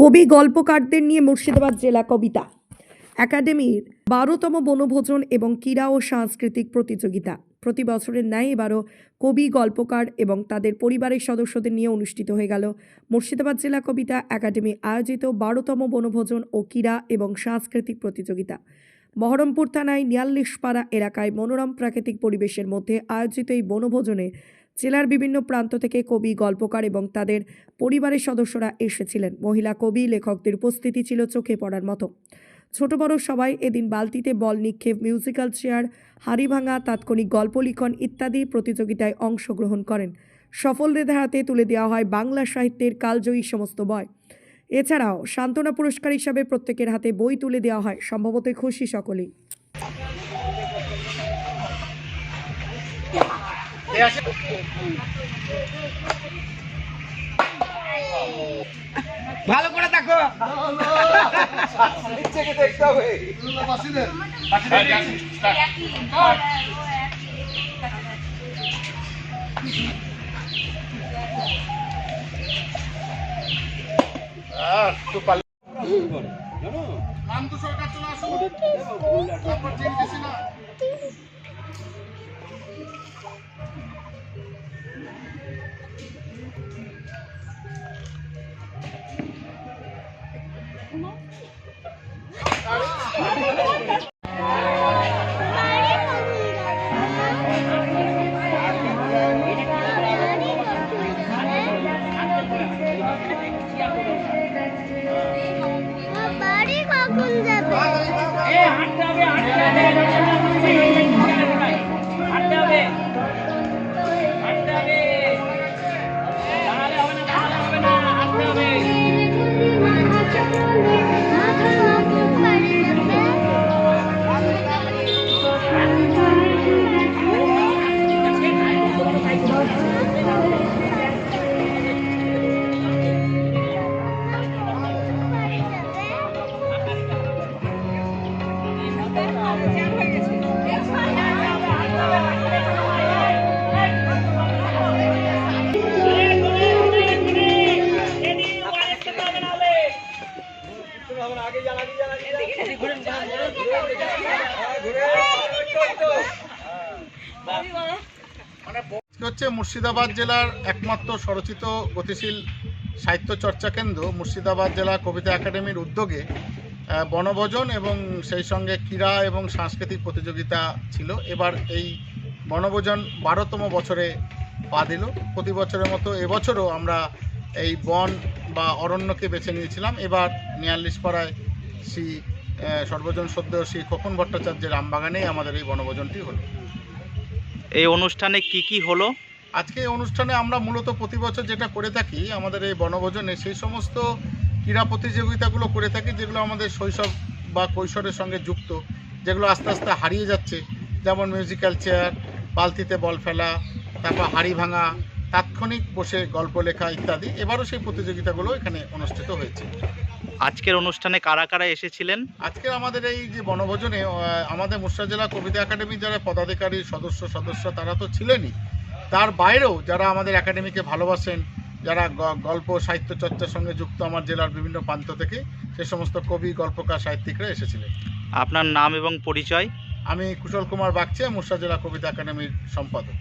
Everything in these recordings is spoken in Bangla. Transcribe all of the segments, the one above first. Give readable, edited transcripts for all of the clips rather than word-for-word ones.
কবি গল্পকারদের নিয়ে মুর্শিদাবাদ জেলা কবিতা একাডেমির 12তম বনভোজন এবং ক্রীড়া ও সাংস্কৃতিক প্রতিযোগিতা প্রতি বছরের ন্যায় এবারও কবি গল্পকার এবং তাদের পরিবারের সদস্যদের নিয়ে অনুষ্ঠিত হয়ে গেল মুর্শিদাবাদ জেলা কবিতা একাডেমি আয়োজিত 12তম বনভোজন ও ক্রীড়া এবং সাংস্কৃতিক প্রতিযোগিতা। বহরমপুর থানায় নিয়াল্লিশপাড়া এলাকায় মনোরম প্রাকৃতিক পরিবেশের মধ্যে আয়োজিত এই বনভোজনে জেলার বিভিন্ন প্রান্ত থেকে কবি গল্পকার এবং তাদের পরিবারের সদস্যরা এসেছিলেন। মহিলা কবি লেখকদের উপস্থিতি ছিল চোখে পড়ার মতো। ছোট বড় সবাই এদিন বালতিতে বল নিক্ষেপ, মিউজিক্যাল চেয়ার, হাড়ি ভাঙা, তাৎক্ষণিক গল্প লিখন ইত্যাদি প্রতিযোগিতায় অংশগ্রহণ করেন। সফলদের হাতে তুলে দেওয়া হয় বাংলা সাহিত্যের কালজয়ী সমস্ত বই। এছাড়াও সান্ত্বনা পুরস্কার হিসাবে প্রত্যেকের হাতে বই তুলে দেওয়া হয়। সম্ভবত খুশি সকলেই। ভালো করে দেখো দেখতে হবে। নামতো সরকার চলে আসুন। হচ্ছে মুর্শিদাবাদ জেলার একমাত্র স্বরচিত গতিশীল সাহিত্য চর্চা কেন্দ্র মুর্শিদাবাদ জেলা কবিতা একাডেমির উদ্যোগে বনভোজন এবং সেই সঙ্গে ক্রীড়া এবং সাংস্কৃতিক প্রতিযোগিতা ছিল। এবার এই বনভোজন 12তম বছরে পা দিল। প্রতি বছরের মতো এবছরও আমরা এই বন বা অরণ্যকে বেছে নিয়েছিলাম। এবার নিয়াল্লিশপাড়ায় শ্রী সর্বজন সদ্য শ্রী খোকন ভট্টাচার্যের আমবাগানেই আমাদের এই বনভোজনটি হলো। এই অনুষ্ঠানে কি হলো? আজকে এই অনুষ্ঠানে আমরা মূলত প্রতি বছর যেটা করে থাকি আমাদের এই বনভোজনে সেই সমস্ত ক্রীড়া প্রতিযোগিতাগুলো করে থাকি যেগুলো আমাদের শৈশব বা কৈশোরের সঙ্গে যুক্ত, যেগুলো আস্তে আস্তে হারিয়ে যাচ্ছে। যেমন মিউজিক্যাল চেয়ার, বালতিতে বল ফেলা, তারপর হাড়ি ভাঙা, তাৎক্ষণিক বসে গল্প লেখা ইত্যাদি। এবারও সেই প্রতিযোগিতাগুলো এখানে অনুষ্ঠিত হয়েছে। আজকের অনুষ্ঠানে কারা কারা এসেছিলেন? আজকে আমাদের এই যে বনভোজনে আমাদের মুর্শিদাবাদ জেলা কবিতা একাডেমি যারা পদাধিকারী সদস্য তারা তো ছিলেনই, তার বাইরেও যারা আমাদের একাডেমিকে ভালোবাসেন, যারা গল্প সাহিত্য চর্চার সঙ্গে যুক্ত আমার জেলার বিভিন্ন প্রান্ত থেকে সে সমস্ত কবি গল্পকার সাহিত্যিকরা এসেছিলেন। আপনার নাম এবং পরিচয়? আমি কুশল কুমার বাগচি, মুর্শিদাবাদ জেলা কবিতা একাডেমির সম্পাদক।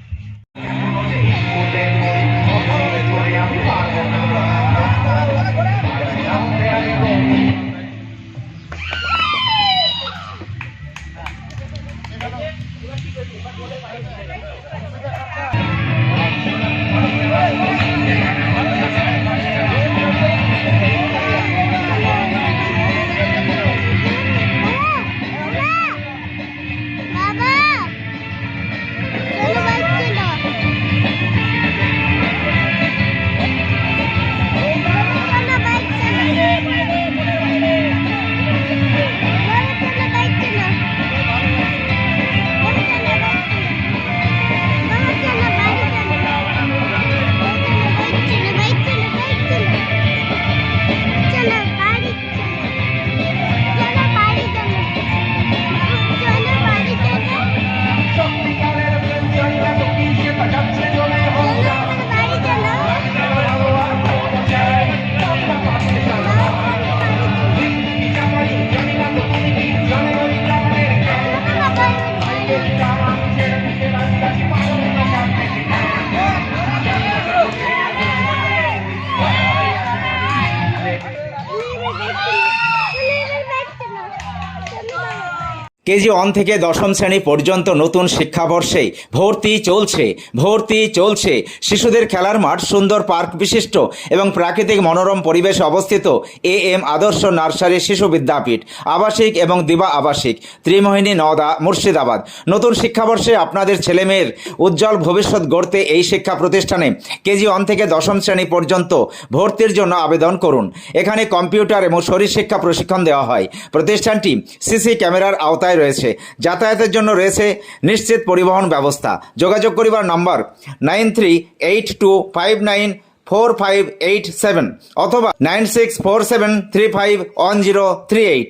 কেজি 1 থেকে দশম শ্রেণী পর্যন্ত নতুন শিক্ষাবর্ষে ভর্তি চলছে। শিশুদের খেলার মাঠ, সুন্দর পার্ক বিশিষ্ট এবং প্রাকৃতিক মনোরম পরিবেশে অবস্থিত AM আদর্শ নার্সারি শিশু বিদ্যাপীঠ, আবাসিক এবং দিবা আবাসিক, ত্রিমোহিনী, নওদা, মুর্শিদাবাদ। নতুন শিক্ষাবর্ষে আপনাদের ছেলেমেয়ের উজ্জ্বল ভবিষ্যৎ গড়তে এই শিক্ষা প্রতিষ্ঠানে কেজি 1 থেকে দশম শ্রেণী পর্যন্ত ভর্তির জন্য আবেদন করুন। এখানে কম্পিউটার এবং শরীরশিক্ষা প্রশিক্ষণ দেওয়া হয়। প্রতিষ্ঠানটি সিসি ক্যামেরার আওতায় রয়েছে। যাতায়াতের জন্য রয়েছে নিশ্চিত পরিবহন ব্যবস্থা। যোগাযোগ করিবার নম্বর 9382594587 অথবা 9647351038।